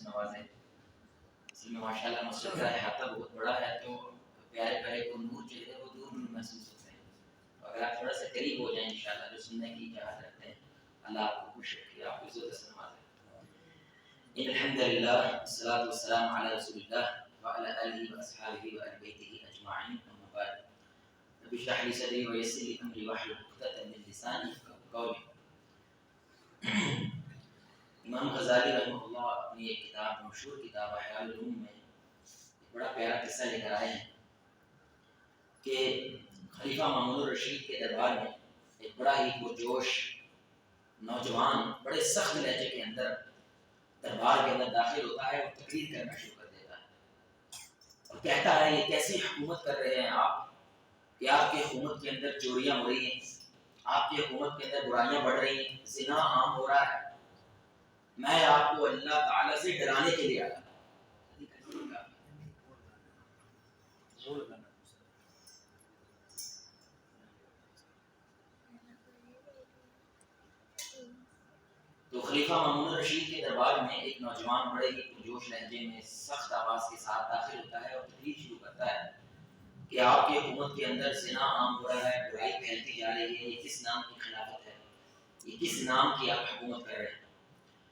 نوازیں. اس میں ماشاء اللہ مسجد کا احاطہ بہت بڑا ہے تو پیارے پیارے کو نور جو ہے وہ دور دور محسوس ہوتے ہیں. اگر آپ تھوڑا سا قریب ہو جائیں انشاءاللہ جو سننے کی اجازت رکھتے ہیں, اللہ آپ کو خوش رکھے, آپ کو عزت سے نوازے. ان الحمد للہ والصلاة والسلام علی رسول اللہ وعلی آلہ واصحابہ وآل بیتہ اجمعین. اما بعد رب اشرح لی صدری ویسر لی امری واحلل عقدۃ من لسانی یفقهوا قولی. امام غزالی رحمہ اللہ اپنی ایک کتاب, مشہور کتاب احیاء العلوم میں ایک بڑا پیارا قصہ لے کر آئے ہیں کہ خلیفہ مامون الرشید کے دربار میں ایک بڑا ہی پرجوش نوجوان بڑے سخت لہجے کے اندر دربار کے اندر داخل ہوتا ہے اور تقریر کرنا شروع کر دیتا ہے اور کہتا ہے یہ کیسی حکومت کر رہے ہیں آپ کہ آپ کی حکومت کے اندر چوریاں ہو رہی ہیں, آپ کی حکومت کے اندر برائیاں بڑھ رہی ہیں, زنا عام ہو رہا ہے. میں آپ کو اللہ تعالیٰ سے ڈرانے کے لیے آیا. تو خلیفہ مامون الرشید کے دربار میں ایک نوجوان بڑے ہی پرجوش لہجے میں سخت آواز کے ساتھ داخل ہوتا ہے اور تقریر شروع کرتا ہے کہ آپ کی حکومت کے اندر زنا عام ہو رہا ہے, برائی پھیلتی جا رہی ہے, یہ کس نام کی خلافت ہے, یہ کس نام کی آپ حکومت کر رہے ہیں.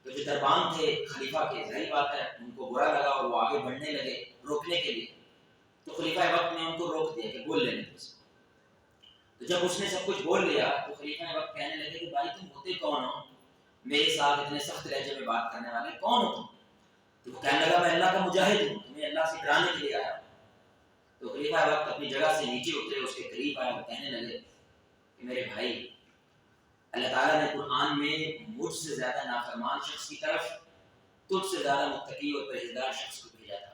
تو جو دربان تھے خلیفہ کے, ظاہر بات ہے ان کو برا لگا اور وہ آگے بڑھنے لگے روکنے کے لیے. تو خلیفہ وقت نے ان کو روک دیا کہ بول لینے دو اس کو. تو جب اس نے سب کچھ بول لیا تو خلیفہ وقت کہنے لگے کہ بھائی تم ہوتے کون ہو, میرے ساتھ اتنے سخت لہجے میں بات کرنے والے کون ہو تم؟ تو وہ کہنے لگا میں اللہ کا مجاہد ہوں, تمہیں اللہ سے ڈرانے کے لیے آیا. تو خلیفہ وقت اپنی جگہ سے نیچے اترے, اس کے قریب آیا, وہ کہنے لگے کہ میرے بھائی اللہ تعالیٰ نے قرآن میں مجھ سے زیادہ نافرمان شخص کی طرف تجھ سے زیادہ متقی اور پرہیزگار شخص کو بھیجا تھا.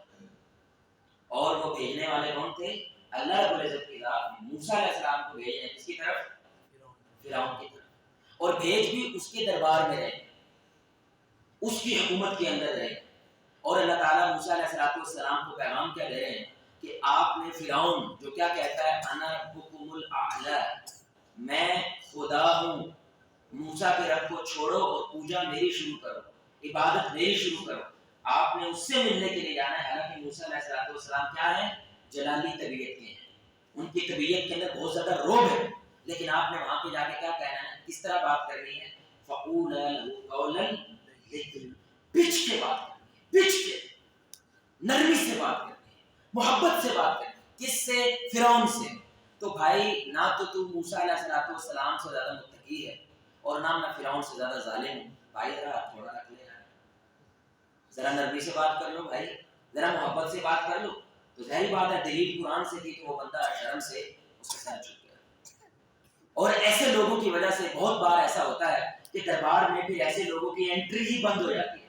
اور وہ بھیجنے والے کون تھے؟ اللہ رب العزت کی ذات موسیٰ علیہ السلام کو بھیجے کس کی طرف؟ فرعون کی طرف. اور بھیج بھی اس کے دربار میں رہے, اس کی حکومت کے اندر رہے. اور اللہ تعالیٰ موسیٰ علیہ السلام کو پیغام کیا دے رہے ہیں کہ آپ نے فرعون جو کیا کہتا ہے انا ربکم الاعلی, میں خدا ہوں, موسیٰ کے رب کو چھوڑو اور پوجا میری شروع کرو, عبادت میری شروع کرو. آپ نے اس سے ملنے کے لیے جانا ہے. حالانکہ موسیٰ علیہ السلام کیا ہے؟ جلالی طبیعت کے ہیں, ان کی طبیعت کے اندر بہت زیادہ روب ہے. لیکن آپ نے وہاں پہ جا کے کیا کہنا ہے, کس طرح بات کرنی ہے؟ فَقُولَا لَهُ قَوْلًا لَيِّنًا, پچ کے بات کرنی ہے, پچ کے نرمی سے بات کرنی ہے, محبت سے بات کرنی ہے. کس سے؟ فرعون سے. تو بھائی نہ تو موسیٰ علیہ السلام سے زیادہ متقی ہے اور نہ میں فرعون سے زیادہ ظالم ہوں. بھائی ذرا تھوڑا رکھ لے, ذرا نرمی سے بات کر لو بھائی, ذرا محبت سے بات کر لو. تو ظاہر بات ہے دلیل قرآن سے تھی تو وہ بندہ شرم سے اس کے ساتھ چھپ گیا. اور ایسے لوگوں کی وجہ سے بہت بار ایسا ہوتا ہے کہ دربار میں پھر ایسے لوگوں کی انٹری ہی بند ہو جاتی ہے,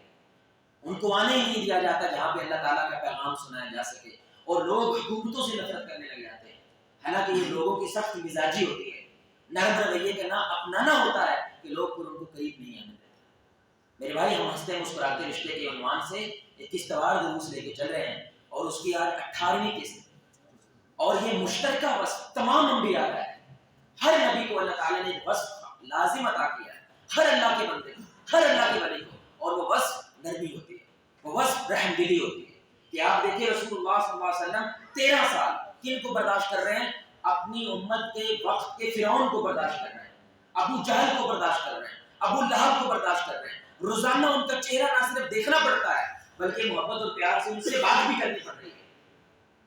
ان کو آنے ہی نہیں دیا جاتا جہاں پہ اللہ تعالیٰ کا پیغام سنایا جا سکے, اور لوگ حکومتوں سے نفرت کرنے لگ جاتے ہیں. حالانکہ یہ لوگوں کی سخت مزاجی ہوتی ہے, نرم رویے کا نہ اپنانا ہوتا ہے کہ لوگ ان کو قریب نہیں آنے دیتے. میرے بھائی ہم ہنستے مسکراتے رشتے کے عنوان سے 21 توار دروس لے کے چل رہے ہیں اور اس کی آج 18ویں قسط, اور یہ مشترکہ وصف تمام انبیاء کا ہے. ہر نبی کو اللہ تعالیٰ نے وصف لازم عطا کیا ہے, ہر اللہ کے بندے کو, ہر اللہ کے ولی کو, اور وہ وصف نرمی ہوتی ہے, وہ وصف رحم دلی ہوتی ہے. کہ آپ دیکھیں رسول اللہ صلی اللہ علیہ وسلم 13 سال کن کو برداشت کر رہے ہیں؟ اپنی امت کے وقت کے فرعون کو برداشت کر رہے ہیں, ابو جہل کو برداشت کر رہے ہیں, ابو لہب کو برداشت کر رہے ہیں. روزانہ ان کا چہرہ نہ صرف دیکھنا پڑتا ہے بلکہ محبت اور پیار سے ان سے بات بھی کرنی پڑ رہی ہے.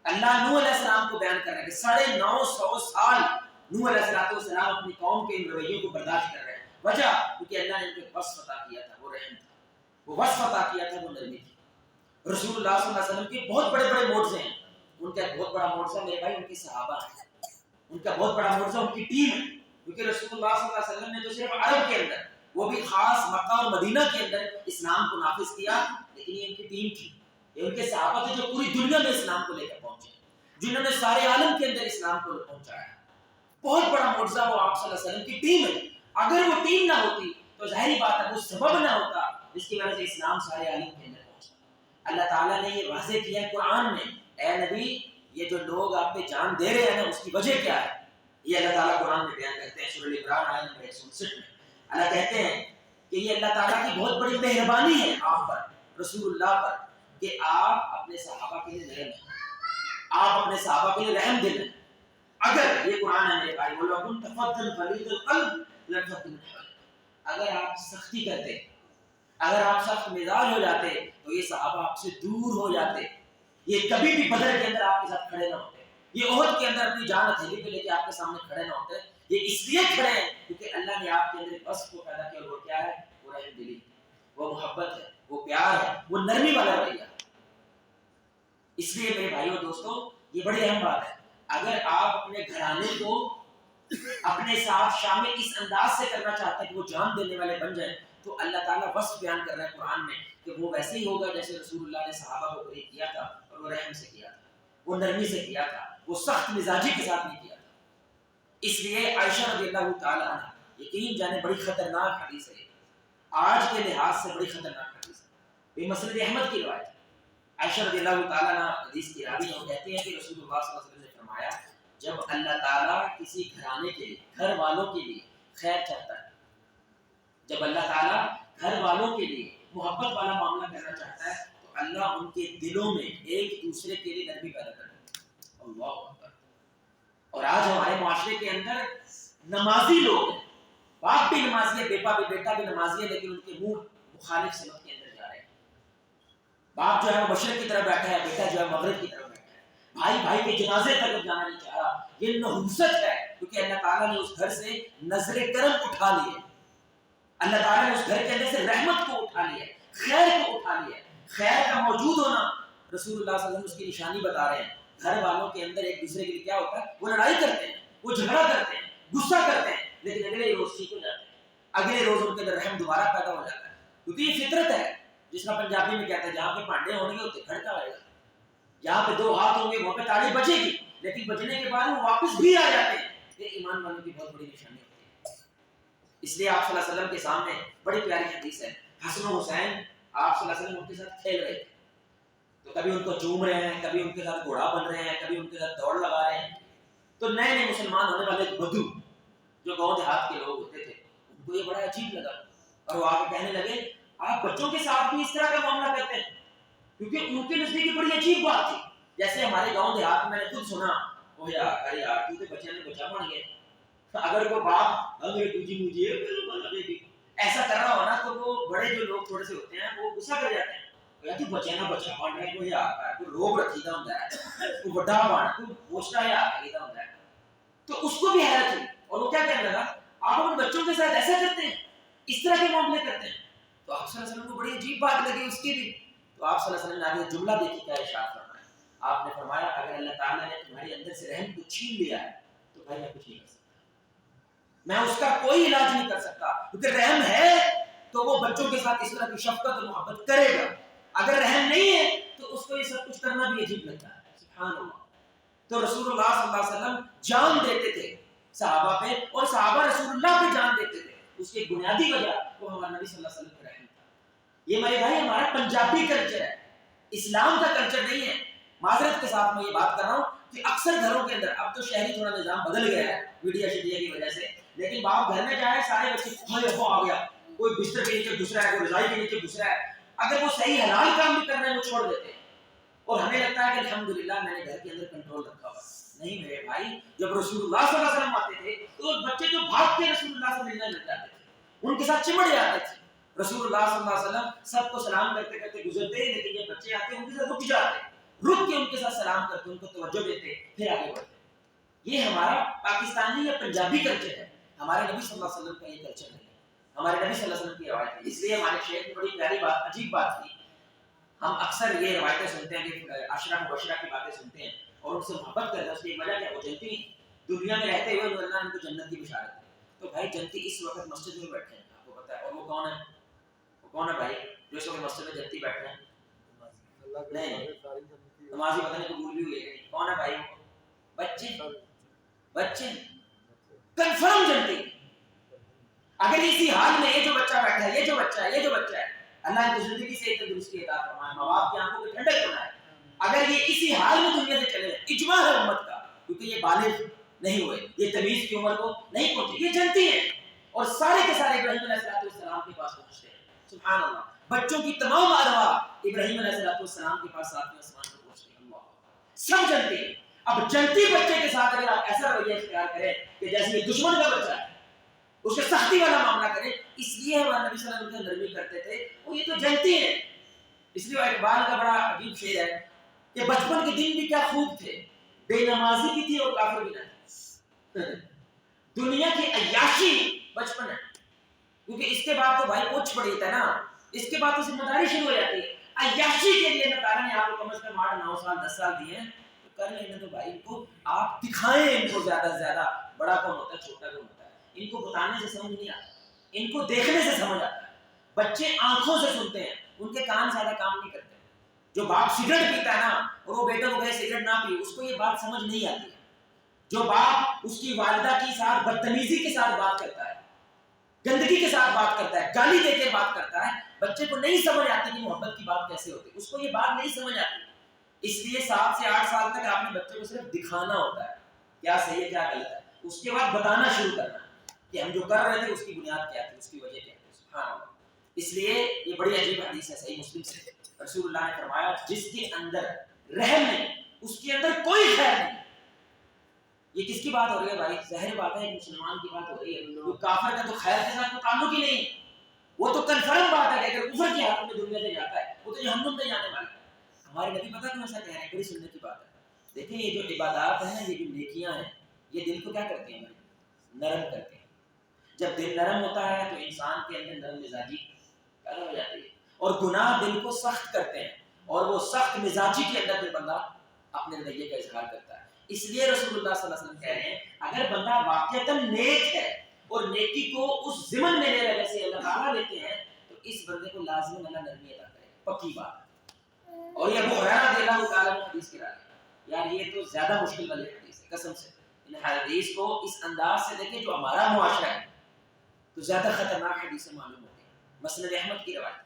اللہ نوح علیہ السلام کو بیان کر رہے ہیں کہ 950 سال نوح علیہ السلام اپنی قوم کے ان رویوں کو برداشت کر رہے ہیں. وجہ کیونکہ اللہ نے ان کو وصف عطا کیا تھا, وہ رحم تھا, وہ وصف عطا کیا تھا, وہ نرمی تھی. رسول اللہ صلی اللہ علیہ وسلم کے بہت بڑے بڑے معجزے ہیں. ان کا ایک بہت بڑا معجزہ میرے بھائی ان کے صحابہ ہیں, ان کا بہت بڑا معجزہ ان کی ٹیم ہے. کیونکہ رسول اللہ صلی اللہ علیہ وسلم نے تو صرف عرب کے اندر, وہ بھی خاص مکہ اور مدینہ کے اندر اسلام کو نافذ کیا, لیکن یہ ان کی ٹیم تھی, یہ ان کے صحابہ تھے جو پوری دنیا میں اسلام کو لے کر پہنچے, جنہوں نے سارے عالم کے اندر اسلام کو پہنچایا. بہت بڑا معجزہ وہ آپ صلی اللہ علیہ وسلم کی ٹیم ہے. اگر وہ ٹیم نہ ہوتی تو ظاہری بات ہے وہ سبب نہ ہوتا جس کی وجہ سے اسلام سارے عالم کے اندر پہنچا. اللہ تعالیٰ نے یہ واضح کیا ہے قرآن میں, اے نبی یہ جو لوگ آپ پہ جان دے رہے ہیں نا اس کی وجہ کیا ہے, یہ اللہ تعالیٰ قرآن میں بیان کرتے ہیں. سورہ عمران آیت نمبر 159 میں اللہ کہتے ہیں کہ یہ اللہ تعالیٰ کی بہت بڑی مہربانی ہے آپ پر رسول اللہ پر کہ آپ اپنے صحابہ کے لیے نرم ہیں، آپ اپنے صحابہ کے لیے رحم دل ہیں. اگر یہ قرآن ہے میرے بھائی، بولو کن تفضل غلیظ القلب لانفضوا من حولک، اگر آپ سختی کرتے، اگر آپ سخت مزاج ہو جاتے تو یہ صحابہ آپ سے دور ہو جاتے، یہ کبھی بھی بدر کے اندر آپ کے ساتھ کھڑے نہ ہوتے، یہ احد کے اندر اپنی جان ہتھیلی پہ لے کے آپ کے سامنے کھڑے نہ ہوتے. یہ اس لیے کھڑے ہیں کیونکہ اللہ نے آپ کے اندر ایک وصف کو پیدا کیا، اور وہ کیا ہے؟ وہ رحم دلی، وہ محبت ہے، وہ پیار ہے، وہ نرمی والا رویہ. اس لیے میرے بھائیو دوستو یہ بڑی اہم بات ہے. اگر آپ اپنے گھرانے کو اپنے ساتھ شامل اس انداز سے کرنا چاہتے ہیں کہ وہ جان دینے والے بن جائیں، تو اللہ تعالیٰ وصف بیان کر رہا ہے قرآن میں کہ وہ ویسے ہی ہوگا جیسے رسول اللہ نے صحابہ کو قریب کیا تھا، اور وہ رحم سے کیا تھا، وہ نرمی سے کیا تھا، وہ سخت مزاجی کے ساتھ نہیں کیا تھا. اس لیے عائشہ رضی اللہ تعالیٰ عنہ، یقین جانے بڑی خطرناک حدیث ہے، آج کے لحاظ سے بڑی خطرناک حدیث ہے، یہ مسند احمد کی روایت ہے. عائشہ رضی اللہ تعالیٰ عنہ حدیث کی راوی ہیں، وہ کہتے ہیں کہ رسول اللہ صلی اللہ علیہ وسلم نے فرمایا جب اللہ تعالیٰ کسی گھرانے کے لیے، گھر والوں کے لیے خیر چاہتا ہے، جب اللہ تعالیٰ گھر والوں کے لیے محبت والا معاملہ کرنا چاہتا ہے تو اللہ ان کے دلوں میں ایک دوسرے کے لیے نرمی پیدا کرتا ہے. اللہ اکبر. اور آج ہمارے معاشرے کے اندر نمازی لوگ ہیں، باپ بھی نمازی ہے، بیٹا بھی نمازی ہے، لیکن ان کے منہ مخالف سمت کے اندر جا رہے ہیں. باپ جو ہے وہ مشرق کی طرف بیٹھا ہے، بیٹا جو ہے مغرب کی طرف بیٹھا ہے، بھائی کے جنازے تک جانا نہیں چاہ رہا. یہ نحوست ہے، کیونکہ اللہ تعالیٰ نے اس گھر سے نظر کرم اٹھا لی ہے، اللہ تعالیٰ نے اس گھر کے اندر سے رحمت کو اٹھا لیا ہے، خیر کو اٹھا لیا ہے. خیر کا موجود ہونا رسول اللہ صلی اللہ علیہ وسلم اس کی نشانی بتا رہے ہیں. گھر والوں کے اندر ایک دوسرے کے لیے کیا ہوتا ہے؟ وہ لڑائی کرتے ہیں، وہ جھگڑا کرتے ہیں، غصہ کرتے ہیں، لیکن اگلے روز ٹھیک ہو جاتے ہیں، اگلے روز ان کے اندر رحم دوبارہ پیدا ہو جاتا ہے. کیونکہ یہ فطرت ہے، جس کا پنجابی میں کہتے ہیں جہاں پہ پانڈے ہوں گے ہوتے کھڑکا آئے گا، جہاں پہ دو ہاتھ ہوں گے وہاں پہ تالی بچے گی، لیکن بچنے کے بعد وہ واپس بھی آ جاتے ہیں. یہ ایمان والوں کی بہت بڑی نشانی ہوتی ہے. اس لیے آپ صلی اللہ علیہ وسلم کے سامنے بڑی پیاری حدیث ہے، حسن و حسین آپ صلی اللہ علیہ وسلم ان کے ساتھ کھیل رہے تھے، تو کبھی ان کو چوم رہے ہیں، کبھی ان کے ساتھ گھوڑا بن رہے ہیں، کبھی ان کے ساتھ دوڑ لگا رہے ہیں. تو نئے نئے مسلمان ہونے والے بدو جو گاؤں دیہات کے لوگ ہوتے تھے، ان کو یہ بڑا عجیب لگا، اور وہ آگے کہنے لگے آپ بچوں کے ساتھ بھی اس طرح کا معاملہ کرتے ہیں، کیونکہ ان کے نزدیک یہ بڑی عجیب بات تھی. جیسے ہمارے گاؤں دیہات میں نے خود سنا، او یار ارے یار تو بچے نے بچا بن گئے، اگر کوئی باپ اگر مجھے ایسا کر رہا ہو نا تو وہ بڑے جو لوگ تھوڑے سے ہوتے ہیں وہ غصہ کر جاتے ہیں، یا تو بچے نہ بچا بن رہے کوئی یار کوئی روگ رکھیدا ہوندا ہے، کوئی بڑا بن کوئی پوچھتا ہے آگے ہوندا ہے. تو اس کو بھی حیرت ہوئی، اور وہ کیا کہنے لگا آپ اپنے بچوں کے ساتھ ایسا کرتے ہیں، اس طرح کے معاملے کرتے ہیں. تو آپ صلی اللہ علیہ وسلم کو بڑی عجیب بات لگی اس کی بھی. تو آپ صلی اللہ علیہ وسلم نے آگے جملہ دیکھی کیا ارشاد فرمایا، آپ نے فرمایا اگر اللہ تعالیٰ نے تمہارے اندر سے رحم کو چھین لیا ہے تو بھائی میں کچھ نہیں کر سکتا، میں اس کا کوئی علاج نہیں کر سکتا، کیونکہ رحم ہے تو وہ بچوں کے ساتھ اس طرح کی شفقت اور محبت کرے گا، اگر رحم نہیں ہے تو اس کو یہ سب کچھ کرنا بھی عجیب لگتا ہے. سبحان اللہ. تو رسول اللہ صلی اللہ علیہ وسلم جان دیتے تھے صحابہ پہ، اور صحابہ رسول اللہ پہ جان دیتے تھے. اس کی بنیادی وجہ وہ ہمارے نبی صلی اللہ علیہ وسلم کا رحم تھا. یہ میرے بھائی ہمارا پنجابی کلچر ہے، اسلام کا کلچر نہیں ہے. معذرت کے ساتھ میں یہ بات کر رہا ہوں کہ اکثر گھروں کے اندر اب تو شہری تھوڑا نظام بدل گیا ہے میڈیا شیڈیا کی وجہ سے، لیکن باپ گھر میں جائے سارے بچے وہ آ گیا، کوئی بستر کے نیچے گھس رہا ہے، کوئی رضائی کے نیچے گھس رہا ہے. اگر وہ صحیح حلال کام بھی کر رہے ہیں وہ چھوڑ دیتے ہیں، اور ہمیں لگتا ہے کہ الحمدللہ میں نے گھر کے اندر کنٹرول رکھا ہوا. نہیں میرے بھائی، جب رسول اللہ صلی اللہ علیہ وسلم آتے تھے تو بچے جو بھاگ کے رسول اللہ سے ملنے لگ جاتے تھے، ان کے ساتھ چمڑ جاتے تھے. رسول اللہ صلی اللہ علیہ وسلم سب کو سلام کرتے کرتے گزرتے، لیکن جب بچے آتے ان کے ساتھ رک جاتے، رک کے ان کے ساتھ سلام کرتے، ان کو توجہ دیتے، پھر آگے بڑھتے. یہ ہمارا پاکستانی یا پنجابی کلچر ہے، ہمارے نبی صلی اللہ علیہ وسلم کا یہ کلچر نہیں ہے، ہمارے نبی صلی اللہ علیہ وسلم کی روایت ہے. اس لیے ہمارے شیخ کی بڑی پیاری بات، عجیب بات تھی. ہم اکثر یہ روایتیں سنتے ہیں کہ عشرہ مبشرہ کی باتیں سنتے ہیں اور ان سے محبت کرتے ہیں. اس کی وجہ کیا؟ وہ جنتی دنیا میں رہتے ہوئے اللہ نے ان کو جنت کی بشارت دی. تو بھائی جنتی اس وقت مسجد میں بیٹھے ہیں، آپ کو پتا ہے، اور وہ کون ہے؟ وہ کون ہے بھائی جو اس وقت مسجد میں جنتی بیٹھے ہیں؟ نہیں نمازی پتہ نہیں قبول بھی ہوئی ہے، کون ہے بھائی؟ بچے کنفرم جنتی. اگر اسی حال میں یہ جو بچہ بیٹھا ہے، یہ جو بچہ ہے اللہ نے زندگی سے تندرستی عطا فرمائے، ماں باپ کی آنکھوں کو ٹھنڈک بنائے، اگر یہ اسی حال میں دنیا سے چلے، اجماع ہے امت کا، کیونکہ یہ بالغ نہیں ہوئے، یہ تمیز کی عمر کو نہیں پہنچے، یہ جنتی ہیں، اور سارے کے سارے ابراہیم علیہ السلام کے پاس پہنچتے ہیں. سبحان اللہ. بچوں کی تمام ارواح ابراہیم علیہ السلام کے پاس ساتویں آسمان پر پہنچتے ہیں. اللہ سب جلتے ہیں. اب جلتی بچے کے ساتھ اگر آپ ایسا رویہ اختیار کریں کہ جیسے یہ دشمن کا بچہ ہے, اس کے سختی والا معاملہ کریں, اس لیے ہمارے نبی صلی اللہ علیہ وسلم نرمی کرتے تھے, وہ یہ تو جلتی ہیں. اس لیے اقبال کا بڑا عجیب شعر ہے کہ بچپن کے دن بھی کیا خوب تھے, بے نمازی بھی تھی اور کافر بھی نہ تھے. دنیا کی عیاشی بچپن ہے, کیونکہ اس کے بعد تو بھائی پوچھ پڑی ہے نا, اس کے بعد تو ذمہ داری شروع ہو جاتی ہے. عیاشی کے لیے اللہ تعالیٰ نے آپ کو کم از کم 8 9 سال 10 سال دیے ہیں, تو کر لینا. تو بھائی ان کو آپ دکھائیں, ان کو زیادہ سے زیادہ بڑا کون ہوتا ہے چھوٹا کون ہوتا ہے. ان کو بتانے سے سمجھ نہیں آتا, ان کو دیکھنے سے سمجھ آتا ہے. بچے آنکھوں سے سنتے ہیں, ان کے کان زیادہ کام نہیں کرتے. جو باپ سگریٹ پیتا ہے نا اور وہ بیٹے کو کہے سگریٹ نہ پی, اس کو یہ بات سمجھ نہیں آتی. جو باپ اس کی والدہ کے ساتھ بدتمیزی کے ساتھ بات کرتا ہے, گندگی کے ساتھ بات کرتا ہے, گالی دے کے بات کرتا ہے, بچے کو نہیں سمجھ آتی کہ محبت کی بات کیسے ہوتی ہے. اس کو یہ بات نہیں سمجھ آتی. اس لیے 7 سے 8 سال تک آپ نے بچے کو صرف دکھانا ہوتا ہے کیا صحیح ہے کیا غلط ہے, اس کے بعد بتانا شروع کرنا کہ ہم جو کر رہے تھے اس کی بنیاد کیا تھی, اس کی وجہ کیا تھی. سبحان اللہ. اس لیے یہ بڑی عجیب حدیث ہے صحیح مسلم سے. رسول اللہ نے فرمایا جس کے اندر رحم نہیں اس کے اندر کوئی خیر نہیں. یہ کس کی بات ہو رہی ہے بھائی؟ ظاہر بات ہے ایک مسلمان کی بات ہو رہی ہے. تو کافر کا تو خیر کے ساتھ کوئی تعلق ہی نہیں, وہ تو کنفرم بات ہے کہ اگر کفر کی حالت میں دنیا سے جاتا ہے وہ تو جہنم میں جانے والا ہے. ہمارے نبی پتہ کیوں ایسا کہہ رہے ہیں؟ بڑی سنت کی بات ہے. دیکھیں یہ جو عبادات ہیں, یہ جو نیکیاں ہیں, یہ دل کو کیا کرتے ہیں بھائی؟ نرم کرتے ہیں. جب دل نرم ہوتا ہے تو انسان کے اندر نرم مزاجی پیدا ہو جاتی ہے, اور گناہ دل کو سخت کرتے ہیں, اور وہ سخت مزاجی کے اندر پھر بندہ اپنے رویے کا اظہار کرتا ہے. اس لیے رسول اللہ صلی اللہ علیہ وسلم کہہ رہے ہیں اگر بندہ واقعتاً نیک ہے اور نیکی کو اس ضمن میں لے رہے جیسے اللہ تعالیٰ لیتے ہیں, تو اس بندے کو لازم اللہ نرمی عطا کرے, پکی بات. اور یہ ابو ہریرہ رضی اللہ تعالیٰ عنہ حدیث کی رائے, یار یہ تو زیادہ مشکل والی حدیث ہے قسم سے. ان حدیث کو اس انداز سے دیکھیں جو ہمارا معاشرہ ہے تو زیادہ خطرناک حدیث معلوم ہوتی ہے. مسند احمد کی روایت,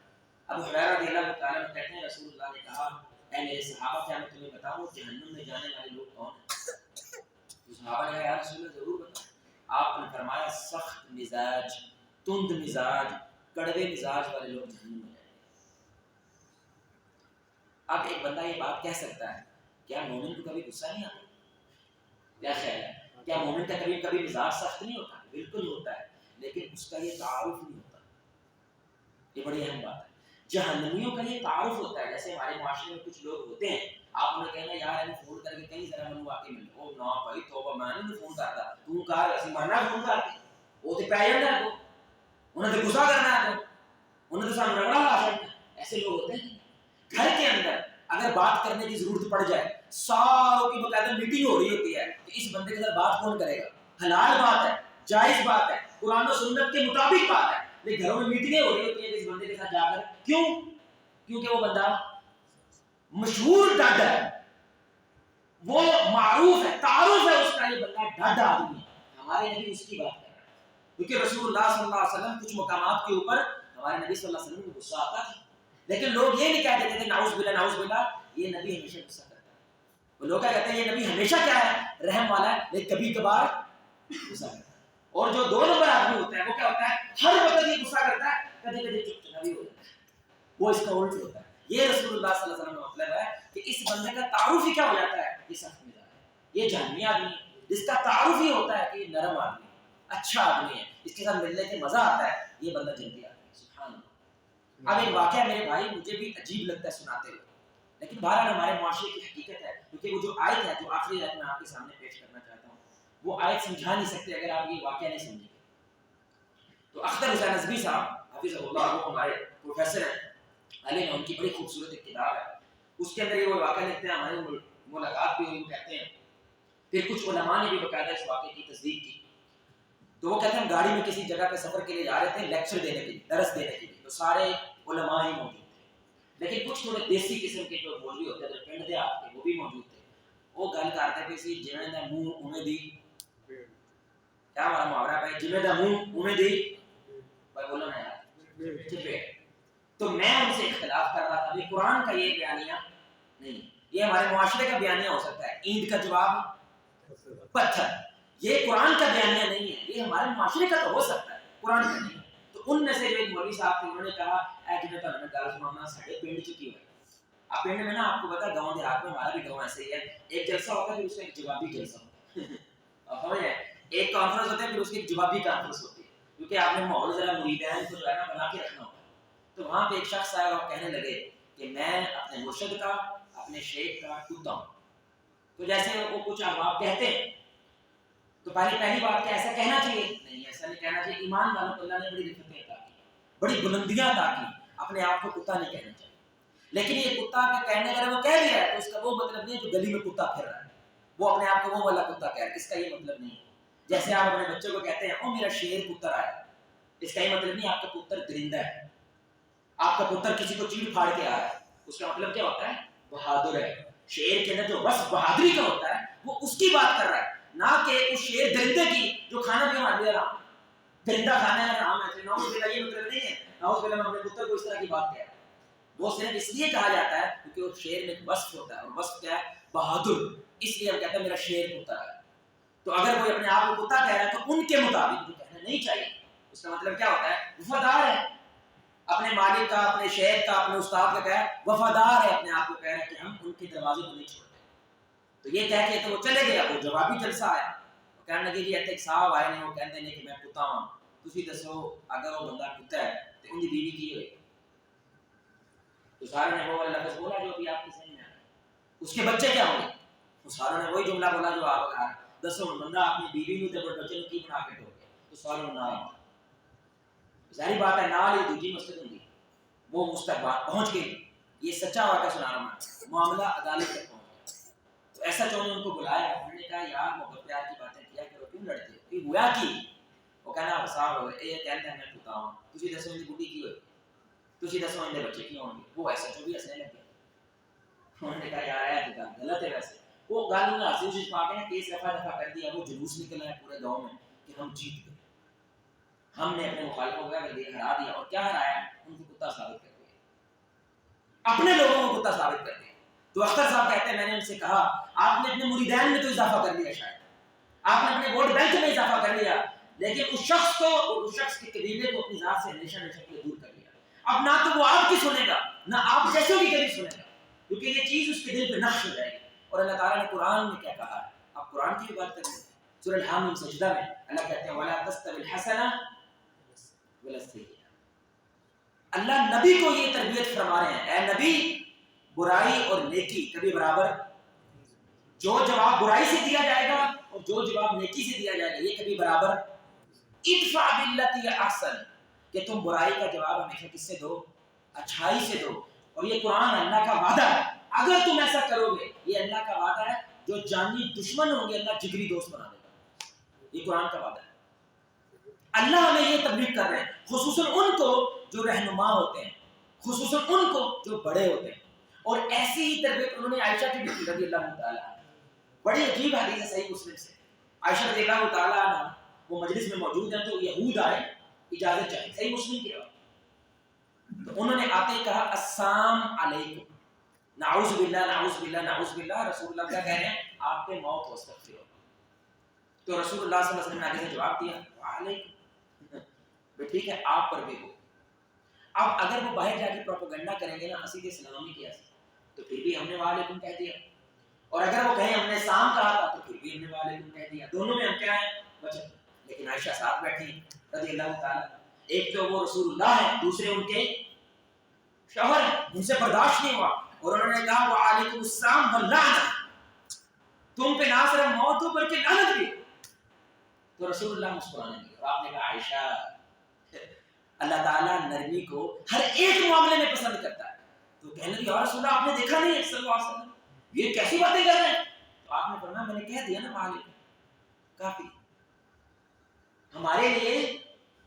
ابو ہریرہ رضی اللہ تعالیٰ عنہ کہتے ہیں رسول اللہ نے کہا اے میرے صحابہ کیا میں تمہیں بتاؤں جہنم میں جانے والے لوگ کون ہیں؟ تو صحابہ نے کہا یا رسول اللہ ضرور بتاؤ. آپ نے فرمایا سخت مزاج, تند مزاج, کڑوے مزاج والے لوگ جہنم میں جائیں گے. اب ایک بندہ یہ بات کہہ سکتا ہے کیا مومن کو کبھی غصہ نہیں آتا؟ کیا خیال ہے, کیا مومن کا کبھی مزاج سخت نہیں ہوتا؟ بالکل ہوتا ہے, لیکن اس کا یہ تعارف نہیں ہوتا. یہ بڑی اہم بات ہے. جہنمیوں کا یہ تعارف ہوتا ہے. جیسے ہمارے معاشرے میں کچھ لوگ ہوتے ہیں, آپ انہیں کہنا یار انہیں فون کر کے کہیں ذرا منو آ کے مل, او نا بھائی توبہ میں نہیں فون کرتا, تو کہا ایسی مرنا فون کر کے وہ تو پہ جاتا ہے, انہیں تو غصہ کرنا ہے, تو انہیں تو سامنے رگڑا لا سکتا ہے. ایسے لوگ ہوتے ہیں. گھر کے اندر اگر بات کرنے کی ضرورت پڑ جائے, ساروں کی باقاعدہ میٹنگ ہو رہی ہوتی ہے کہ اس بندے کے ساتھ بات کون کرے گا, حلال بات ہے, جائز بات ہے, قرآن و سنت کے مطابق بات ہے, لیکن گھروں میں میٹنگیں ہو رہی ہوتی ہیں اس بندے کے ساتھ جا کر. کیوں؟ کیونکہ وہ بندہ مشہور ڈاڈا ہے, وہ معروف ہے, تعارف ہے اس کا, یہ بندہ ڈاڈا آدمی ہے. ہمارے نبی اس کی بات کر رہے ہیں کیونکہ رسول اللہ صلی اللہ علیہ وسلم کچھ مقامات کے اوپر ہمارے نبی صلی اللہ علیہ وسلم کو غصہ آتا تھا, لیکن لوگ یہ نہیں کہہ دیتے تھے نعوذ باللہ نعوذ باللہ یہ نبی ہمیشہ غصہ کرتا ہے. وہ لوگ کیا کہتے ہیں یہ نبی ہمیشہ کیا ہے رحم والا ہے, لیکن کبھی کبھار غصہ کرتا ہے. اور جو 2 نمبر آدمی ہوتا ہے وہ کیا ہوتا ہے ہر وقت یہ غصہ کرتا ہے, کبھی کبھی چپ چپا بھی ہو جاتا ہے. وہ اس کا الٹ ہوتا ہے. یہ رسول اللہ صلی اللہ علیہ وسلم کا مطلب ہے کہ اس بندے کا تعارف ہی کیا ہو جاتا ہے, یہ سخت مزاج ہے, یہ جہنمی آدمی ہے. جس کا تعارف ہی ہوتا ہے کہ یہ نرم آدمی ہے, اچھا آدمی ہے, اس کے ساتھ ملنے کے مزہ آتا ہے, یہ بندہ جنتی آدمی ہے. سبحان اللہ. اب ایک واقعہ میرے بھائی مجھے بھی عجیب لگتا ہے سناتے ہوئے, لیکن بہرحال ہمارے معاشرے کی حقیقت ہے, کیونکہ وہ جو آیت ہے جو آخری آیت میں آپ کے سامنے پیش کرنا چاہتا ہوں وہ آیت سمجھا نہیں سکتے اگر آپ یہ واقعہ نہیں سمجھیں گے. تو اختر حسین نظوی صاحب حفظ اللہ وہ ہمارے پروفیسر ہیں, علی نے ان کی بڑی خوبصورت ایک کتاب ہے, اس کے اندر یہ وہ واقعہ لکھتے ہیں, ہماری ملاقات بھی ہوئی کہتے ہیں. پھر کچھ علماء نے بھی باقاعدہ اس واقعے کی تصدیق کی. تو وہ کہتے ہیں ہم گاڑی میں کسی جگہ پہ سفر کے لیے جا رہے تھے لیکچر دینے کے لیے, درس دینے کے لیے, تو سارے علماء ہی موجود تھے, لیکن کچھ تھوڑے دیسی قسم کے جو مولوی ہوتے ہیں جو پنڈ دے آپ کے وہ بھی موجود تھے. وہ گل کرتے پہ سی جویں دا منہ اوویں دی, کیا ہمارا محاورہ ہے جویں دا منہ اوویں دی, پر بولو نا یار چپے. تو میں ان سے اختلاف کر رہا تھا کہ قرآن کا یہ بیانیہ نہیں, یہ ہمارے معاشرے کا بیانیہ ہو سکتا ہے, اینٹ کا جواب پتھر, یہ قرآن کا بیانیہ نہیں ہے, یہ ہمارے معاشرے کا تو ہو سکتا ہے, قرآن کا نہیں. تو ان میں سے جو ایک مولوی صاحب تھے انہوں نے کہا اے جنہیں تو ہمیں گل سنانا ساڑھے پنڈ چکی ہوئے. اب پنڈ میں نا آپ کو پتا ہے گاؤں دیہات میں ہمارا بھی گاؤں ایسے ہی ہے, ایک جلسہ ہوتا ہے پھر اس کا ایک جوابی جلسہ ہوتا ہے. اب سمجھ رہے ہیں, ایک کانفرنس ہوتا ہے پھر اس کی ایک جوابی کانفرنس ہوتی ہے, کیونکہ آپ نے ماحول ذرا مریدین کو جو ہے نا بنا کے رکھنا ہوتا ہے. تو وہاں پہ ایک شخص آیا اور کہنے لگے کہ میں اپنے مرشد کا اپنے شیخ کا کتا ہوں. تو جیسے وہ کچھ احباب کہتے ہیں تو پہلی بات کہ ایسا کہنا چاہیے نہیں, ایسا نہیں کہنا چاہیے. ایمان والوں کو اللہ نے بڑی رفتیں عطا کی, بڑی بلندیاں عطا کی, اپنے آپ کو کتا نہیں کہنا چاہیے. لیکن یہ کتا کا کہنے اگر وہ کہہ رہا ہے تو اس کا وہ مطلب نہیں ہے جو گلی میں کتا پھر رہا ہے, وہ اپنے آپ کو وہ والا کتا کہہ رہا ہے, اس کا یہ مطلب نہیں ہے. جیسے آپ اپنے بچوں کو کہتے ہیں او میرا شیر پتر آیا, اس کا یہ مطلب نہیں آپ کا پتر درندہ ہے, آپ کا پتر کسی کو چیڑ پھاڑ کے آ رہا ہے, اس کا مطلب کیا ہوتا ہے بہادر ہے. شیر کے اندر جو وصف بہادری کا ہوتا ہے وہ اس کی بات کر رہا ہے, نہ کہ اس شیر درندے کی جو کھانا بھی ہمارے لیے حرام, درندہ کھانا ہے حرام ہے. نعوذ باللہ یہ مطلب نہیں ہے, نعوذ باللہ میں اپنے پتر کو اس طرح کی بات کہہ رہا ہوں. وہ صرف اس لیے کہا جاتا ہے کیونکہ وہ شیر میں ایک وصف ہوتا ہے, اور وصف کیا ہے بہادر, اس لیے ہم کہتے ہیں میرا شیر کتا ہے. تو اگر کوئی اپنے آپ کو کتا کہہ رہا ہے تو ان کے مطابق جو کہنا نہیں چاہیے, اس کا مطلب کیا ہوتا ہے وفادار ہے اپنے مالک کا, اپنے شیخ کا, اپنے استاد کا, کہا وفادار ہے اپنے آپ کو, کہہ رہا ہے کہ ہم ان کے دروازے کو نہیں چھوڑتے. تو یہ کہہ کے تو وہ چلے گیا, وہ جوابی جلسہ آیا, وہ کہنے لگے جی ایک صاحب آئے نے, وہ کہتے ہیں کہ میں کتا ہوں, تسی دسو اگر وہ بندہ کتا ہے تو ان کی بیوی کی ہوئے. تو سارے نے وہ والا لفظ بولا جو ابھی آپ کے ذہن میں آ رہا ہے, اس کے بچے کیا ہوں گے, تو سارے نے وہی جملہ بولا جو آپ کہا دسو بندہ اپنی بیوی کو جب بچے کو کی بنا کے ٹوکے, تو سارے نے نہ, ظاہری بات ہے نال ہی دوسری مسجد ہوگی, وہ مستقبل پہنچ گئی. یہ سچا واقعہ سنا رہا ہوں, معاملہ عدالت تک پہنچ گیا. تو ایسا چون نے ان کو بلایا, انہوں نے کہا یار محبت پیار کی باتیں کیا کرو, کیوں لڑتے ہو, یہ ہوا کی. وہ کہنا صاحب ہوئے یہ کہتے ہیں میں کتا ہوں, تجھے دسو ان کی بڈی کی ہوئی, تجھے دسو ان کے بچے کی ہوں گے. وہ ایسا جو بھی ہنسنے لگے. انہوں نے کہا یار ہے غلط ہے ویسے. وہ گالی میں ہنسی اسے پا کے کیس رفع دفع کر دیا, وہ جلوس نکلا ہے پورے گاؤں میں کہ ہم جیت گئے, ہم نے اپنے مخالفوں کو ہرا دیا. اور کیا ہرایا, ان کو کتا ثابت کر دیا, اپنے لوگوں کو کتا ثابت کر دیا. تو اختر صاحب کہتے ہیں میں نے ان سے کہا آپ نے اپنے مریدین میں تو اضافہ کر لیا, شاید آپ نے اپنے ووٹ بینک میں اضافہ کر لیا, لیکن اس شخص کو اور اس شخص کے قبیلے کو اپنی ذات سے ہمیشہ ہمیشہ کے لیے دور کر لیا. اب نہ تو وہ آپ کی سنے گا نہ آپ جیسوں کی کبھی سنے گا, کیونکہ یہ چیز اس کے دل پہ نقش ہو جائے گی. اور اللہ تعالیٰ نے قرآن میں کیا کہا ہے, آپ قرآن کی بھی بات کریں گے. سورہ الحامیم سجدہ میں اللہ کہتے ہیں وَلَا تَسْتَوِي الْحَسَنَةُ وَلَا السَّيِّئَةُ. اللہ نبی کو یہ تربیت فرما رہے ہیں, اے نبی برائی اور نیکی کبھی برابر, جو جواب برائی سے دیا جائے گا اور جو جواب نیکی سے دیا جائے گا یہ کبھی برابر. ادفع باللتی ہی احسن, کہ تم برائی کا جواب ہمیشہ کس سے دو, اچھائی سے دو. اور یہ قرآن اللہ کا وعدہ ہے, اگر تم ایسا کرو گے, یہ اللہ کا وعدہ ہے. جو جانی دشمن ہوں گے اللہ جگری دوست بنا دے گا, یہ قرآن کا وعدہ ہے. اللہ ہمیں یہ تبلیغ کر رہے ہیں, خصوصاً ان کو جو رہنما ہوتے ہیں, خصوصاً ان کو جو بڑے ہوتے ہیں. اور ایسی ہی تربیت انہوں نے عائشہ کی بھی کی رضی اللہ تعالیٰ عنہ. بڑی عجیب حدیث ہے صحیح مسلم سے, عائشہ رضی اللہ تعالیٰ عنہ وہ مجلس میں موجود ہیں تو یہود آئے اجازت چاہیے, صحیح مسلم کی بات. تو انہوں نے آتے ہی کہا السلام علیکم, نعوذ باللہ نعوذ باللہ نعوذ باللہ. رسول اللہ کیا کہہ رہے ہیں, آپ پہ موت ہو سکتی ہو. تو رسول اللہ صلی اللہ علیہ وسلم نے آگے سے جواب دیا وعلیکم, ٹھیک ہے آپ پر بھی ہو. اب اگر وہ باہر جا کے پروپیگنڈا کریں گے نا اسید اسلامی کی ایسے, تو پھر بھی ہم نے وعلیکم کہہ دیا. اور اگر وہ کہیں ہم نے سام کہا تھا تو پھر بھی ہم نے وعلیکم کہہ دیا. دونوں میں ہم کیا ہیں بچت. لیکن عائشہ ساتھ بیٹھی رضی اللہ تعالیٰ, ایک تو وہ رسول اللہ ہے, دوسرے ان کے شوہر ہیں, ان سے برداشت نہیں ہوا اور انہوں نے کہا وعلیکم السلام واللعنہ, تم پہ نہ صرف موت ہو بلکہ لعنت بھی. تو رسول اللہ مسکرانے لگے اور آپ نے کہا عائشہ اللہ تعالیٰ نرمی کو ہر ایک معاملے میں پسند کرتا ہے. تو کہنے لگے یا رسول اللہ آپ نے دیکھا نہیں ہے صلی اللہ علیہ وسلم یہ کیسی باتیں کر رہے ہیں. تو آپ نے فرمایا میں نے کہہ دیا نا وعلیکم, کافی. ہمارے لیے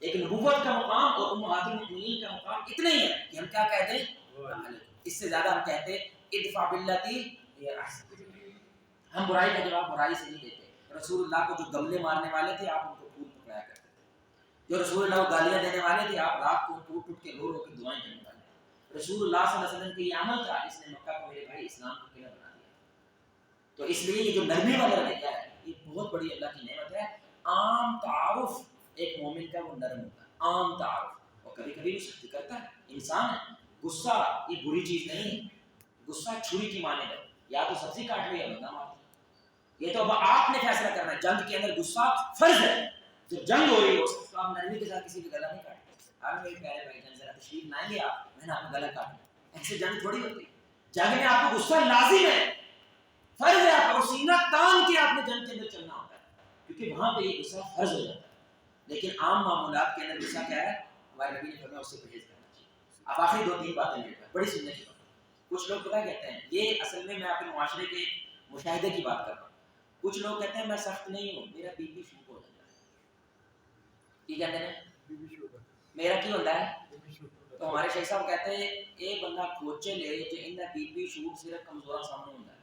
ایک نبوت کا مقام اور امہات المؤمنین کا مقام اتنا ہی ہے کہ ہم کیا کہتے ہیں, اس سے زیادہ ہم کہتے ہیں ادفع باللتی ہی احسن. ہم برائی کا جواب برائی سے نہیں دیتے. رسول اللہ کو جو گملے مارنے والے تھے آپ ان کو پھول پکڑایا کرتے تھے, جو رسول اللہ کو گالیاں دینے والے تھے آپ رات کو ٹوٹ ٹوٹ کے رو رو کے دعائیں کرنے والے تھے. رسول اللہ صلی اللہ علیہ وسلم کا یہ عمل تھا, اس نے مکہ کو میرے بھائی اسلام کو قلعہ بنا دیا. تو اس لیے یہ جو نرمی والا رویہ ہے یہ بہت بڑی اللہ کی نعمت ہے. عام تعارف ایک مومن کا وہ نرم ہوتا ہے, عام تعارف. اور کبھی کبھی وہ سختی کرتا ہے، انسان ہے۔ غصہ یہ بری چیز نہیں ہے، غصہ چھری کی مانند ہے، یا تو سبزی کاٹ لے یا بندہ مار لے۔ یہ تو اب آپ نے فیصلہ کرنا ہے۔ جنگ کے اندر غصہ فرض ہے، جب جنگ ہو رہی ہو تو آپ نرمی کے ساتھ کسی کا گلا نہیں کاٹتے۔ آپ میرے پیارے بھائی جان ذرا تشریف لائیں گے، آپ میں نے آپ کا گلا کاٹنا، ایسے جنگ تھوڑی ہوتی ہے۔ جنگ میں آپ کو غصہ لازم ہے، فرض ہے، آپ کو سینہ تان کے آپ نے جنگ کے اندر چلنا ہوتا ہے، کیونکہ وہاں پہ یہ غصہ فرض ہو جاتا ہے۔ لیکن عام معاملات کے اندر غصہ کیا ہے؟ ہمارے نبی نے فرمایا اس سے پرہیز کرنا چاہیے۔ اب آخری دو تین باتیں میرے پاس بڑی سننے کی بات۔ کچھ لوگ پتہ کہتے ہیں، یہ اصل میں آپ کے معاشرے کے مشاہدے کی بات کر رہا ہوں۔ کچھ لوگ کہتے ہیں میں سخت نہیں ہوں، میرا بی پی شوٹ ہو جاتا ہے۔ کی کہتے ہیں میرا کی ہوتا ہے؟ تو ہمارے شیخ صاحب کہتے ہیں ایک بندہ کھوچے لے جو ان کا بی پی شوٹ صرف کمزورا سامنے ہوتا ہے۔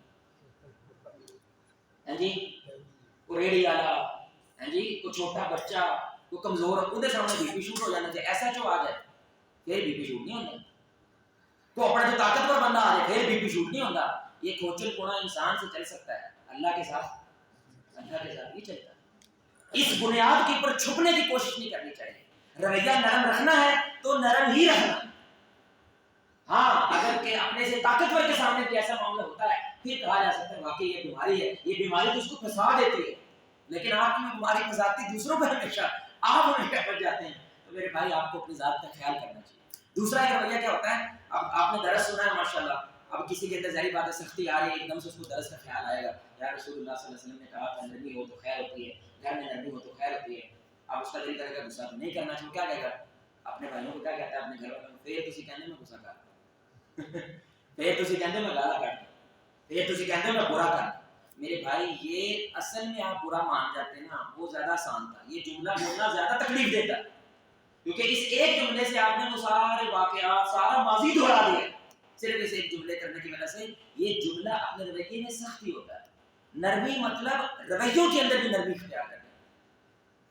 ہاں جی، کوئی ریڑھی والا، ہاں جی، کوئی چھوٹا بچہ، کوئی کمزور، ان کے سامنے بی پی شوٹ ہو جانا چاہیے۔ ایسا جو آ جائے پھر بی پی شوٹ نہیں ہوتا۔ تو اپنا جو طاقتور بندہ آ جائے پھر بی پی شوٹ نہیں ہوتا۔ یہ کھوچل کونا انسان سے چل سکتا ہے، اللہ کے ساتھ نہیں چلتا۔ اس بنیاد کے اوپر چھپنے کی کوشش نہیں کرنی چاہیے۔ رویہ نرم رکھنا ہے تو نرم ہی رکھنا ہے۔ ہاں، اگر کہ اپنے سے طاقتور کے سامنے بھی ایسا معاملہ ہوتا ہے پھر کہا جا سکتا ہے واقعی یہ بیماری ہے، یہ بیماری تو اس کو پھنسا دیتی ہے، لیکن آپ کی بیماری پھنساتی دوسروں پر ہمیشہ، آپ ہمیشہ پھنس جاتے ہیں۔ تو میرے بھائی آپ کو اپنی ذات کا خیال کرنا چاہیے۔ دوسرا ایک رویہ کیا ہوتا ہے؟ اب آپ نے درس سنا ہے ماشاءاللہ، اب کسی کے اندر ظاہری بات ہے سختی آ رہی ہے، ایک دم سے اس کو درس کا خیال آئے گا، یا رسول اللہ صلی اللہ علیہ وسلم نے کہا تھا نرمی ہو تو خیر ہوتی ہے، گھر میں نرمی ہو تو خیر ہوتی ہے۔ اب اس کا دل کرے گا غصہ تو نہیں کرنا چاہیے، کیا کہے گا؟ اپنے بھائیوں کو کیا کہتا ہے؟ اپنے گھر والوں کو پھر تسی کہندے میں غصہ کر پھر تسی کہندے میں گالا کٹ پھر تسی کہندے میں برا کر۔ میرے بھائی یہ اصل میں آپ برا مان جاتے ہیں نا، وہ زیادہ آسان تھا۔ یہ جملہ بولنا زیادہ تکلیف دیتا ہے، کیونکہ اس ایک جملے سے آپ نے وہ سارے واقعات، سارا ماضی دہرا دیا صرف اس ایک جملے کرنے کی وجہ سے۔ یہ جملہ اپنے رویے میں سختی ہوتا ہے۔ نرمی مطلب رویوں کے اندر بھی نرمی اختیار کرنا۔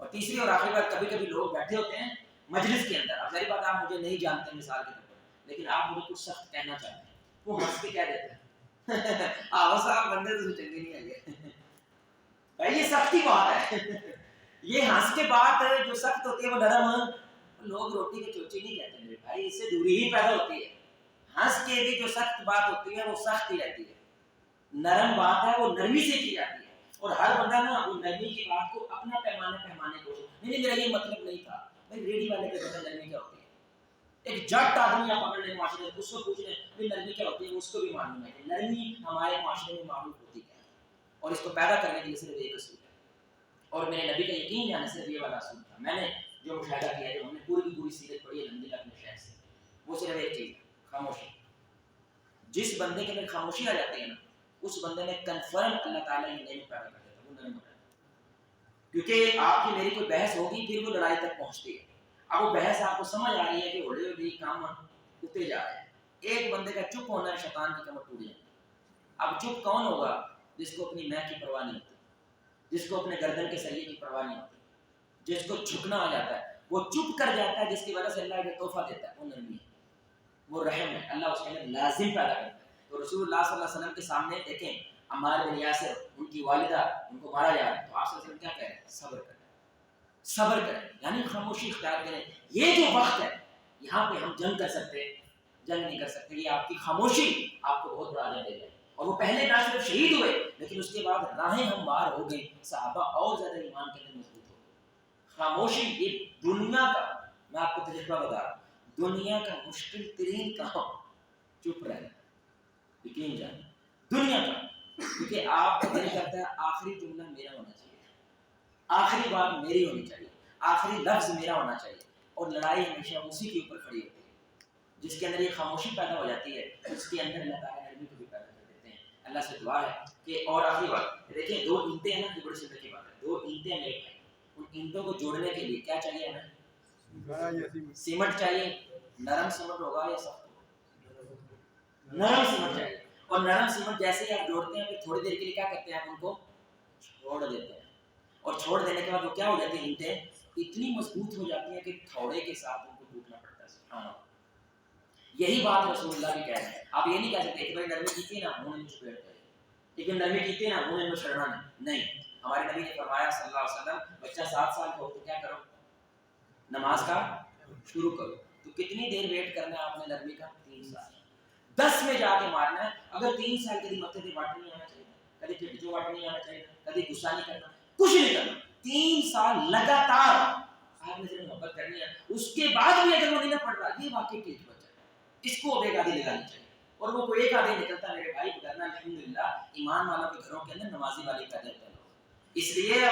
اور تیسری اور آخری بات، کبھی کبھی لوگ بیٹھے ہوتے ہیں مجلس کے اندر، اب ظاہری بات آپ مجھے نہیں جانتے مثال کے طور پر، لیکن آپ مجھے کچھ سخت کہنا چاہتے ہیں، وہ ہنس کے کہہ دیتے ہیں آو صاحب بندے تو چنگے نہیں آئے بھائی، یہ سختی بات ہے یہ ہنس کے بات جو سخت ہوتی ہے وہ نرم، لوگ روٹی کے چوچے نہیں کہتے میرے بھائی، اس سے دوری ہی پیدا ہوتی ہے۔ ہنس کے بھی جو سخت بات ہوتی ہے وہ سخت ہی رہتی ہے، نرم بات ہے وہ نرمی سے کی جاتی ہے۔ اور ہر بندہ نا وہ نرمی کی بات کو اپنا پیمانے کو نہیں، میرا یہ مطلب نہیں تھا بھائی، ریڈی والے کے بندے نرمی کیا ہوتی ہے؟ ایک جٹ آدمی آپ پکڑ لیں معاشرے میں، اس کو پوچھ لیں کہ نرمی کیا ہوتی ہے، اس کو بھی معلوم ہے کہ نرمی ہمارے معاشرے میں معروف ہوتی ہے، اور اس کو پیدا کرنے کے لیے صرف ایک اصول ہے، اور میرے نبی کا یقین جانے صرف یہ والا اصول تھا۔ میں نے جو مشاہدہ کیا ہے، جو ہم نے پوری کی پوری سیرت پڑھی ہے الحمدللہ اپنے شہر سے، وہ صرف ایک چیز ہے، خاموشی۔ جس بندے کے اندر خاموشی آ جاتی ہے نا، اس بندے میں کنفرم اللہ تعالیٰ یہ نعمت پیدا کر دیتا ہے، وہ نرم ہو جاتا ہے۔ کیونکہ آپ کی میری کوئی بحث ہوگی پھر وہ لڑائی تک پہنچتی ہے۔ اب وہ بحث آپ کو سمجھ آ رہی ہے کہ ہولے ہولے کام ہوتے جا رہے ہیں، ایک بندے کا چپ ہونا ہے شیطان کی کمر ٹوٹ جائے۔ اب چپ کون ہوگا؟ جس کو اپنی میں کی پرواہ نہیں ہوتی، جس کو اپنے گردن کے سلیے کی پرواہ نہیں ہوتی، جس کو جھکنا آ جاتا ہے، وہ چپ کر جاتا ہے، جس کی وجہ سے اللہ ایک تحفہ دیتا ہے، وہ نرمی ہے، وہ رحم ہے، اللہ اس کے اندر لازم پیدا کرتا ہے۔ تو رسول اللہ صلی اللہ علیہ وسلم کے سامنے دیکھیں عمار بن یاسر، ان کی والدہ، ان کو مارا جا رہا ہے، تو آپ صلی اللہ علیہ وسلم کیا کہہ رہے ہیں؟ صبر کریں، صبر کریں، یعنی خاموشی اختیار کریں۔ یہ جو وقت ہے یہاں پہ ہم جنگ کر سکتے، جنگ نہیں کر سکتے، یہ آپ کی خاموشی آپ کو بہت بڑا اجر دے جائے۔ اور وہ پہلے نہ صرف شہید ہوئے لیکن اس کے بعد راہیں ہموار ہو گئی، صحابہ اور زیادہ ایمان کے اندر مضبوط ہو گئے۔ خاموشی یہ دنیا کا، میں آپ کو تجربہ بتا رہا ہوں، دنیا کا مشکل ترین کام چپ رہنا، یقین جانے دنیا کا، کیونکہ آپ کا دل کرتا ہے آخری جملہ میرا ہونا چاہیے، آخری بات میری ہونی چاہیے، آخری لفظ میرا ہونا چاہیے، اور لڑائی ہمیشہ اسی کے اوپر کھڑی ہوتی ہے۔ جس کے اندر یہ خاموشی پیدا ہو جاتی ہے اس کے اندر اللہ تعالیٰ نرمی کو بھی پیدا کر دیتے ہیں۔ اللہ سے دعا ہے کہ، اور آخری بات دیکھیں، دو اینٹیں ہیں نا، یہ بڑی سمجھ کی بات ہے، دو اینٹیں ہیں میرے بھائی، ان اینٹوں کو جوڑنے کے لیے کیا چاہیے ہمیں؟ سیمنٹ چاہیے۔ نرم سیمنٹ ہوگا یا سخت ہوگا؟ نرم سیمنٹ چاہیے، اور نرم سیمنٹ جیسے ہی آپ جوڑتے ہیں پھر تھوڑی دیر کے لیے کیا کرتے ہیں، آپ ان کو چھوڑ دیتے ہیں، اور چھوڑ دینے کے بعد وہ کیا ہو جاتی ہیں؟ اینٹیں اتنی مضبوط ہو جاتی ہیں کہ تھوڑے کے ساتھ ان کو ٹوٹنا پڑتا ہے۔ سبحان اللہ، یہی بات رسول اللہ بھی کہہ رہے ہیں۔ آپ یہ نہیں کہہ سکتے کہ بھائی نرمی کیتی ہے نا منہ میں چھپیٹ کرے، لیکن نرمی کیتی ہے نا منہ میں چھڑنا نہیں۔ ہمارے نبی نے فرمایا صلی اللہ علیہ وسلم، بچہ 7 سال کا ہو تو کیا کرو؟ نماز کا شروع کرو، تو کتنی دیر ویٹ کرنا ہے آپ نے نرمی کا؟ 3 سال. 10 میں جا کے مارنا ہے. اگر 3 سال کبھی متے سے واٹ نہیں آنا چاہیے, کبھی پیٹ جو واٹ نہیں آنا چاہیے, کبھی غصہ نہیں کرنا, کچھ نہیں کرنا. 3 سال لگاتار آپ نے جب محبت کرنی ہے. اس کے بعد بھی اگر وہ نہیں پڑ رہا, یہ واقعی ٹھیک بچہ ہے, اس کو ایک آدھی لگانی چاہیے. اور وہ کوئی ایک آدھی نکلتا میرے بھائی کرنا الحمدللہ ایمان والوں کے گھروں کے اندر نمازی والی پیدا ہوتے ہیں. اس لیے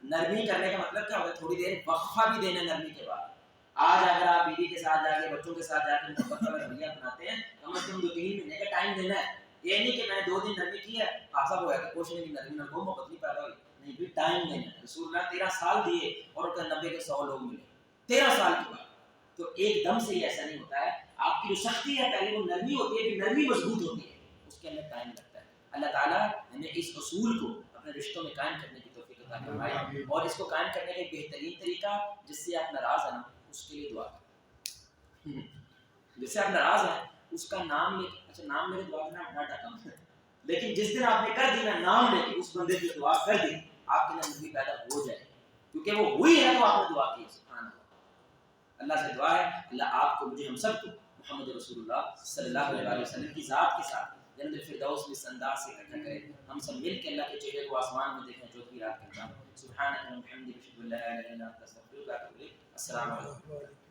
نرمی کرنے کا مطلب کیا ہوتا ہے؟ تھوڑی دیر وقفہ بھی دینا نرمی کے بعد. آج اگر آپ بیوی کے ساتھ جا کے بچوں کے ساتھ جا کے محبت کا رویہ اپناتے ہیں, کم از کم 2-3 مہینے کا ٹائم دینا ہے. یہ نہیں کہ میں نے 2 دن نرمی کی ہے آسا ہوا کہ کوشش نہیں نرمی نہ کو محبت نہیں پیدا ہوئی. نہیں بھی ٹائم دینا ہے. رسول اللہ 13 سال دیے اور 90 کے 100 لوگ ملے 13 سال کے بعد. تو ایک دم سے ہی ایسا نہیں ہوتا ہے. آپ کی جو سختی ہے پہلے وہ نرمی ہوتی ہے, پھر نرمی مضبوط ہوتی ہے, اس کے اندر ٹائم لگتا ہے. اللہ تعالیٰ ہمیں اس اصول کو اپنے رشتوں میں قائم کرنے کی توفیق عطا فرمائے, اور اس کو قائم کرنے کا ایک بہترین طریقہ جس سے آپ ناراض ہیں نا اس کے لیے دعا کریں. جس سے آپ ناراض ہیں اس کا نام لے کے, اچھا نام لے کے دعا کرنا ڈاٹا کم ہے, لیکن جس دن آپ نے کر دی نا نام لے کے اس بندے کی دعا کر دی, آپ کے اندر نرمی پیدا ہو جائے, کیونکہ وہ ہوئی ہے تو آپ نے دعا کی. سبحان اللہ. اللہ سے دعا ہے اللہ آپ کو, مجھے, ہم سب کو محمد رسول اللہ صلی اللہ علیہ وسلم کی ذات کے ساتھ جنت الفردوس میں انداز سے اکٹھا کرے. ہم سب مل کے اللہ کے چہرے کو آسمان میں دیکھیں جو بھی رات کا کام. سبحانک اللہم وبحمدک اشہد ان لا الہ الا انت استغفرک و اتوب الیک. السلام علیکم.